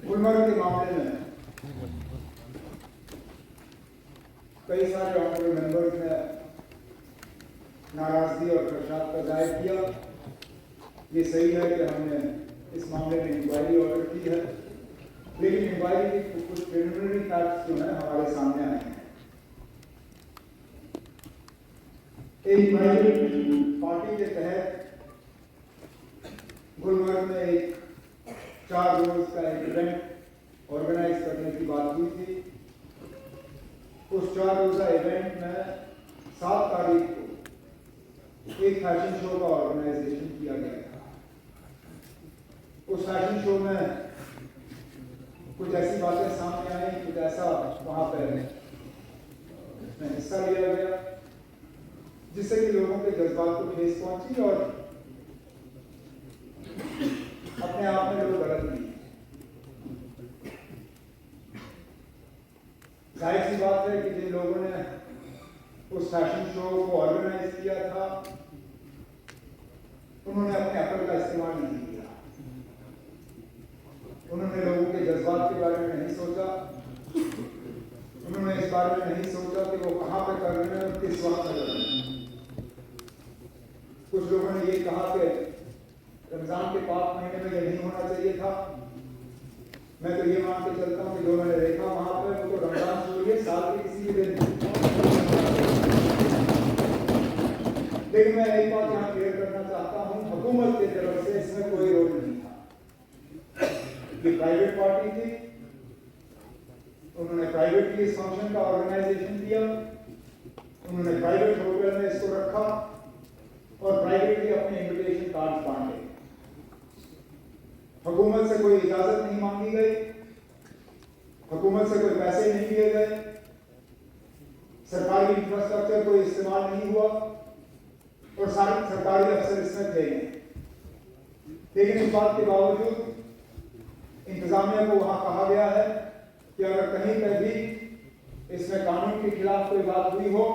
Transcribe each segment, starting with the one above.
गुलमर्ग के मामले में कई सारे ऑनरेबल मेंबर्स ने नाराजगी और प्रशाद का जाहिर किया। ये सही है कि हमने इस मामले में इंक्वायरी ऑर्डर की है, लेकिन इंक्वायरी के कुछ प्रिलिमिनरी फैक्ट्स जो है हमारे सामने आए हैं। एक प्राइवेट पार्टी के तहत गुलमर्ग में एक 4 रोज का एक इवेंट ऑर्गेनाइज करने की बात हुई थी। उस 4 रोजा इवेंट में 7 तारीख को एक फैशन शो का ऑर्गेनाइजेशन किया गया था। उस फैशन शो में कुछ ऐसी बातें सामने आई, कुछ ऐसा वहां पर हिस्सा लिया गया जिससे कि लोगों के जज्बात को ठेस पहुंची और अपने आप में लोग गलत नहीं। जाहिर सी बात है कि जिन लोगों ने उस फैशन शो को ऑर्गेनाइज किया था उन्होंने अपने अकल का इस्तेमाल नहीं किया। उन्होंने लोगों के जज्बात के बारे में नहीं सोचा। उन्होंने इस बारे में नहीं सोचा कि वो कहां पे कर रहे हैं और किस वक्त कर रहे हैं। कुछ लोगों ने ये कहा कि रमजान के पाक महीने में ये नहीं होना चाहिए था। मैं तो ये मान के चलता हूँ कि जो मैंने देखा वहां पर वो तो रमजान छोड़िए साल के किसी भी दिन। लेकिन मैं एक बात यहाँ क्लियर करना चाहता हूँ, हुकूमत की तरफ से इसमें कोई रोल नहीं था। ये प्राइवेट पार्टी थी, उन्होंने प्राइवेटली इस फंक्शन का ऑर्गेनाइजेशन किया, उन्होंने प्राइवेट होटल में इसको रखा और प्राइवेटली अपने इन्विटेशन कार्ड बांटे। हुकूमत से कोई इजाजत नहीं मांगी गई, हुकूमत से कोई पैसे नहीं लिए गए, सरकारी इंफ्रास्ट्रक्चर कोई इस्तेमाल नहीं हुआ और सारे सरकारी अफसर इसमें थे। लेकिन इस बात के बावजूद इंतजामिया को वहां कहा गया है कि अगर कहीं पर भी इसमें कानून के खिलाफ कोई बात हुई हो,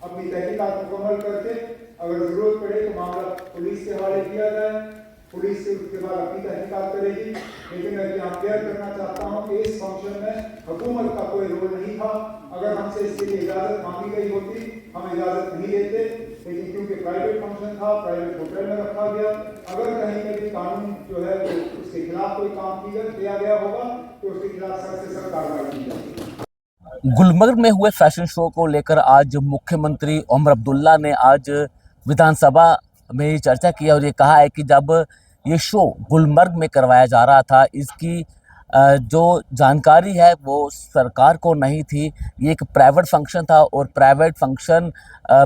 अपनी तहकीकात मुकम्मल करके अगर जरूरत पड़े तो मामला पुलिस के हवाले किया जाए। पुलिस से उसके बाद अपनी तहकीकात करेगी। लेकिन मैं यहाँ क्लियर करना चाहता हूँ कि इस फंक्शन में हुकूमत का कोई रोल नहीं था। अगर हमसे इसके लिए इजाजत मांगी गई होती हम इजाजत नहीं देते, लेकिन क्योंकि प्राइवेट फंक्शन था, प्राइवेट होटल में रखा गया। अगर कहीं पर भी कानून जो है तो उसके खिलाफ कोई काम किया गया होगा तो उसके खिलाफ सख्त से सख्त कार्रवाई की जाएगी। गुलमर्ग में हुए फैशन शो को लेकर आज मुख्यमंत्री उमर अब्दुल्ला ने आज विधानसभा में चर्चा की और ये कहा है कि जब ये शो गुलमर्ग में करवाया जा रहा था, इसकी जो जानकारी है वो सरकार को नहीं थी। ये एक प्राइवेट फंक्शन था और प्राइवेट फंक्शन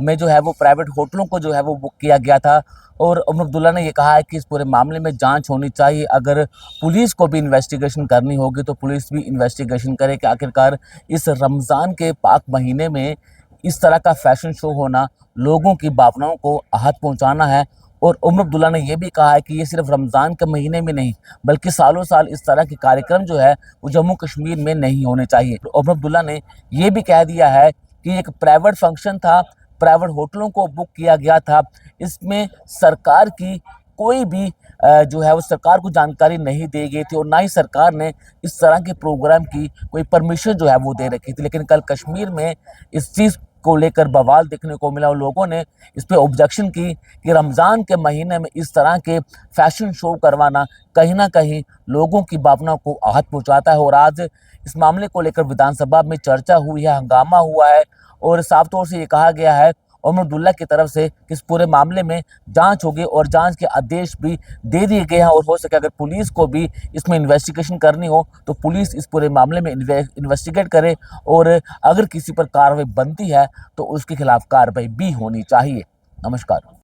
में जो है वो प्राइवेट होटलों को जो है वो बुक किया गया था। और उमर अब्दुल्ला ने ये कहा है कि इस पूरे मामले में जांच होनी चाहिए। अगर पुलिस को भी इन्वेस्टिगेशन करनी होगी तो पुलिस भी इन्वेस्टिगेशन करे कि आखिरकार इस रमज़ान के पाक महीने में इस तरह का फैशन शो होना लोगों की भावनाओं को आहत पहुंचाना है। और उमर अब्दुल्ला ने यह भी कहा है कि ये सिर्फ रमज़ान के महीने में नहीं बल्कि सालों साल इस तरह के कार्यक्रम जो है वो जम्मू कश्मीर में नहीं होने चाहिए। उमर अब्दुल्ला ने यह भी कह दिया है कि एक प्राइवेट फंक्शन था, प्राइवेट होटलों को बुक किया गया था, इसमें सरकार की कोई भी जो है वो सरकार को जानकारी नहीं दी गई थी और ना ही सरकार ने इस तरह के प्रोग्राम की कोई परमिशन जो है वो दे रखी थी। लेकिन कल कश्मीर में इस चीज़ को लेकर बवाल देखने को मिला और लोगों ने इस पे ऑब्जेक्शन की कि रमज़ान के महीने में इस तरह के फैशन शो करवाना कहीं ना कहीं लोगों की भावनाओं को आहत पहुंचाता है। और आज इस मामले को लेकर विधानसभा में चर्चा हुई है, हंगामा हुआ है और साफ तौर से ये कहा गया है उमर अब्दुल्ला की तरफ से कि इस पूरे मामले में जांच होगी और जांच के आदेश भी दे दिए गए हैं। और हो सके अगर पुलिस को भी इसमें इन्वेस्टिगेशन करनी हो तो पुलिस इस पूरे मामले में इन्वेस्टिगेट करे और अगर किसी पर कार्रवाई बनती है तो उसके खिलाफ कार्रवाई भी होनी चाहिए। नमस्कार।